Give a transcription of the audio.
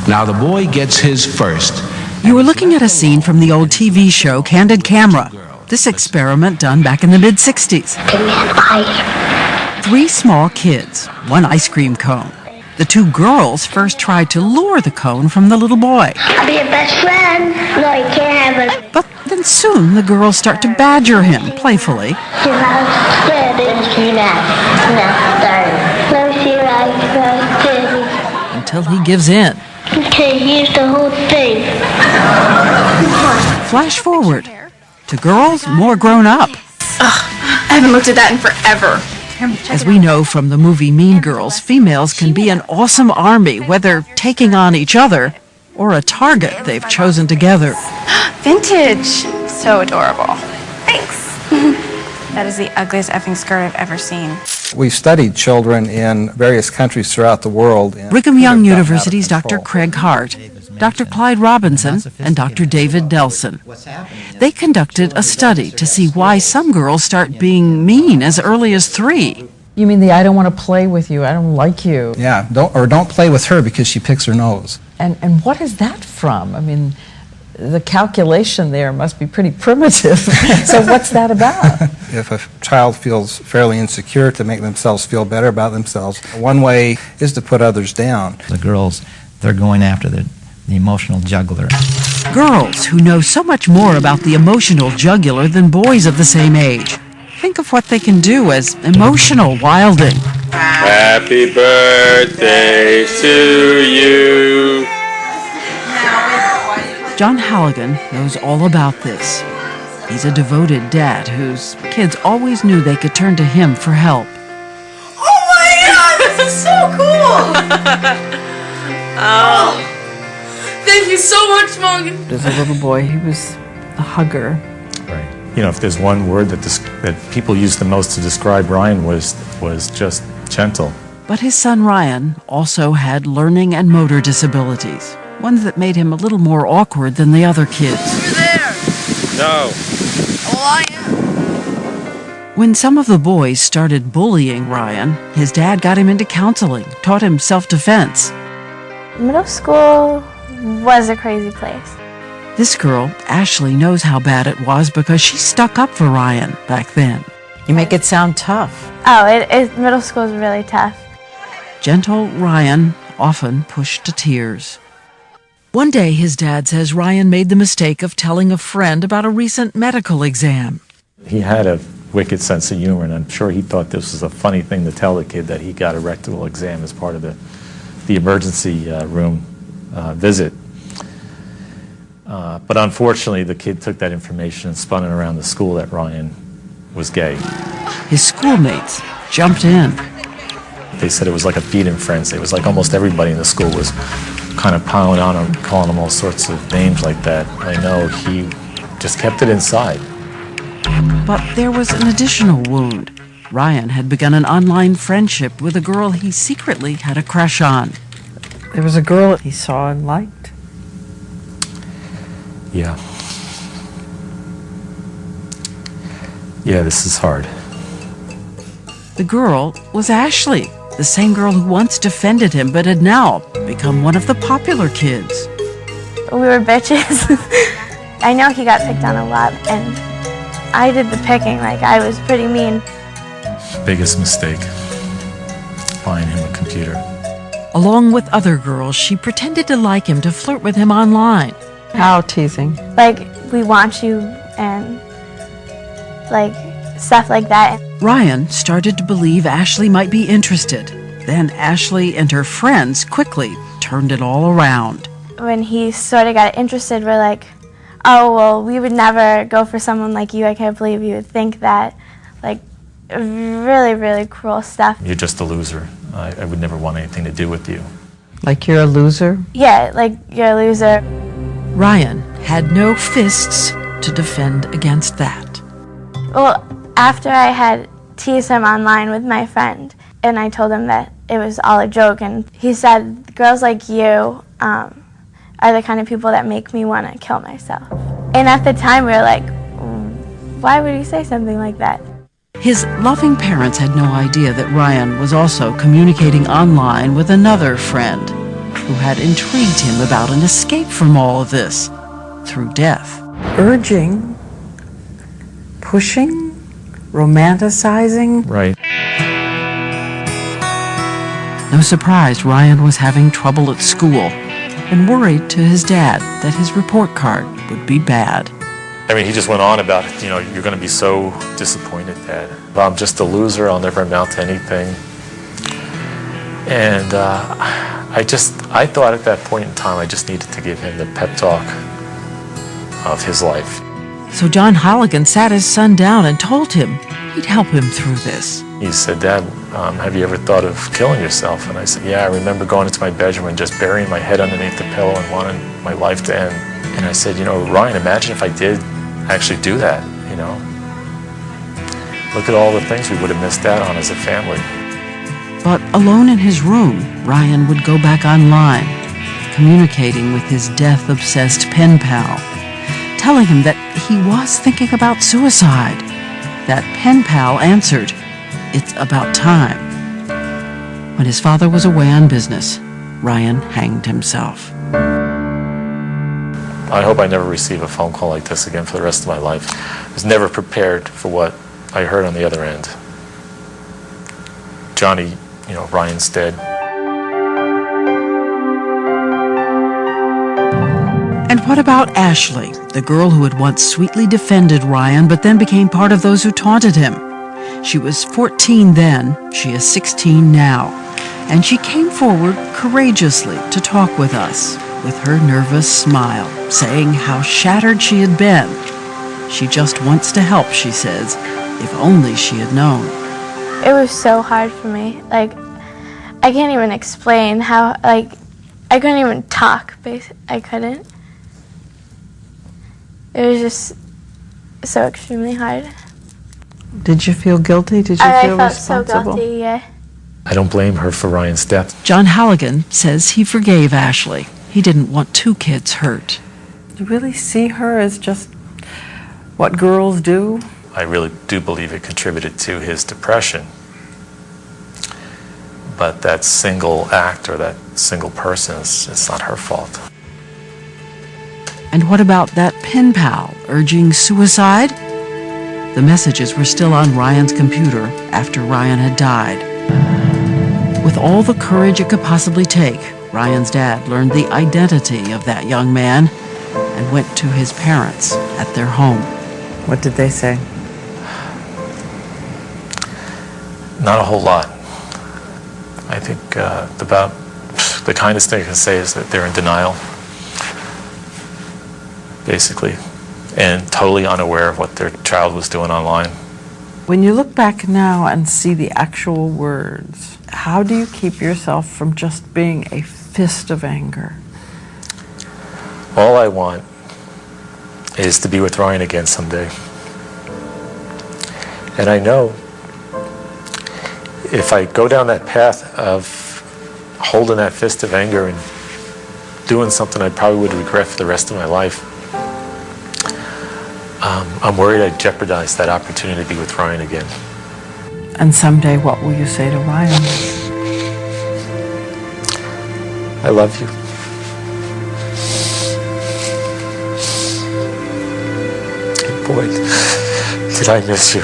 Now the boy gets his first. You were looking at a scene from the old TV show Candid Camera. This experiment done back in the mid-60s. 3 small kids, 1 ice cream cone. The 2 girls first tried to lure the cone from the little boy. I'll be your best friend. No, you can't have it. But then soon the girls start to badger him playfully. Until he gives in. Okay, here's the whole thing. Flash forward to girls more grown up. I haven't looked at that in forever. As we know from the movie Mean Girls, females can be an awesome army, whether taking on each other or a target they've chosen together. Vintage. So adorable. Thanks. That is the ugliest effing skirt I've ever seen. We've studied children in various countries throughout the world. Brigham Young University's Dr. Craig Hart, Dr. Clyde Robinson, and Dr. David Nelson. They conducted a study to see why some girls start being mean as early as 3. You mean the I don't want to play with you, I don't like you. Yeah, don't play with her because she picks her nose. And what is that from? I mean, the calculation there must be pretty primitive. So what's that about? If a child feels fairly insecure, to make themselves feel better about themselves, one way is to put others down. The girls, they're going after the emotional jugular. Girls who know so much more about the emotional jugular than boys of the same age. Think of what they can do as emotional wilding. Happy birthday to you. John Halligan knows all about this. He's a devoted dad whose kids always knew they could turn to him for help. Oh my God, this is so cool! Oh, thank you so much, Mom. As a little boy, he was a hugger. Right. You know, if there's one word that people use the most to describe Ryan was just gentle. But his son Ryan also had learning and motor disabilities, ones that made him a little more awkward than the other kids. You're there. No. Oh, I am. When some of the boys started bullying Ryan, his dad got him into counseling, taught him self-defense. Middle school was a crazy place. This girl, Ashley, knows how bad it was because she stuck up for Ryan back then. You make it sound tough. Oh, middle school is really tough. Gentle Ryan often pushed to tears. One day, his dad says Ryan made the mistake of telling a friend about a recent medical exam. He had a wicked sense of humor, and I'm sure he thought this was a funny thing to tell the kid that he got a rectal exam as part of the emergency room visit. But unfortunately, the kid took that information and spun it around the school that Ryan was gay. His schoolmates jumped in. They said it was like a feeding frenzy. It was like almost everybody in the school was kind of piling on him, calling him all sorts of names like that. I know he just kept it inside. But there was an additional wound. Ryan had begun an online friendship with a girl he secretly had a crush on. There was a girl he saw and liked. Yeah. Yeah, this is hard. The girl was Ashley, the same girl who once defended him but had now become one of the popular kids. We were bitches. I know he got picked on a lot, and I did the picking. Like, I was pretty mean. Biggest mistake, buying him a computer. Along with other girls, she pretended to like him to flirt with him online. How teasing? Like, we want you, and like stuff like that. Ryan started to believe Ashley might be interested. Then Ashley and her friends quickly turned it all around. When he sort of got interested, we're like, oh, well, we would never go for someone like you. I can't believe you would think that. Like, really, really cruel stuff. You're just a loser. I would never want anything to do with you. Like you're a loser? Yeah, like you're a loser. Ryan had no fists to defend against that. Well, after I had teased him online with my friend, and I told him that it was all a joke, and he said, girls like you are the kind of people that make me want to kill myself. And at the time, we were like, why would he say something like that? His loving parents had no idea that Ryan was also communicating online with another friend. who had intrigued him about an escape from all of this through death. Urging, pushing, romanticizing. Right. No surprise Ryan was having trouble at school and worried to his dad that his report card would be bad. I mean, he just went on about, you know, you're going to be so disappointed, Dad. I'm just a loser. I'll never amount to anything. And I thought at that point in time, I just needed to give him the pep talk of his life. So John Halligan sat his son down and told him he'd help him through this. He said, Dad, have you ever thought of killing yourself? And I said, yeah, I remember going into my bedroom and just burying my head underneath the pillow and wanting my life to end. And I said, you know, Ryan, imagine if I did actually do that, you know. Look at all the things we would have missed out on as a family. But alone in his room, Ryan would go back online, communicating with his death-obsessed pen pal, telling him that he was thinking about suicide. That pen pal answered, "It's about time." When his father was away on business, Ryan hanged himself. I hope I never receive a phone call like this again for the rest of my life. I was never prepared for what I heard on the other end. Johnny, you know, Ryan's dead. And what about Ashley, the girl who had once sweetly defended Ryan but then became part of those who taunted him? She was 14 then, she is 16 now, and she came forward courageously to talk with us, with her nervous smile, saying how shattered she had been. She just wants to help, she says, if only she had known. It was so hard for me. Like, I can't even explain how, like, I couldn't even talk, I couldn't. It was just so extremely hard. Did you feel guilty? Did you feel felt responsible? so guilty, yeah. I don't blame her for Ryan's death. John Halligan says he forgave Ashley. He didn't want 2 kids hurt. Do you really see her as just what girls do? I really do believe it contributed to his depression. But that single act or that single person, it's not her fault. And what about that pen pal urging suicide? The messages were still on Ryan's computer after Ryan had died. With all the courage it could possibly take, Ryan's dad learned the identity of that young man and went to his parents at their home. What did they say? Not a whole lot. I think about the kindest thing I can say is that they're in denial, basically, and totally unaware of what their child was doing online. When you look back now and see the actual words, how do you keep yourself from just being a fist of anger? All I want is to be with Ryan again someday. And I know if I go down that path of holding that fist of anger and doing something I probably would regret for the rest of my life, I'm worried I'd jeopardize that opportunity to be with Ryan again. And someday, what will you say to Ryan? I love you. Boy, did I miss you.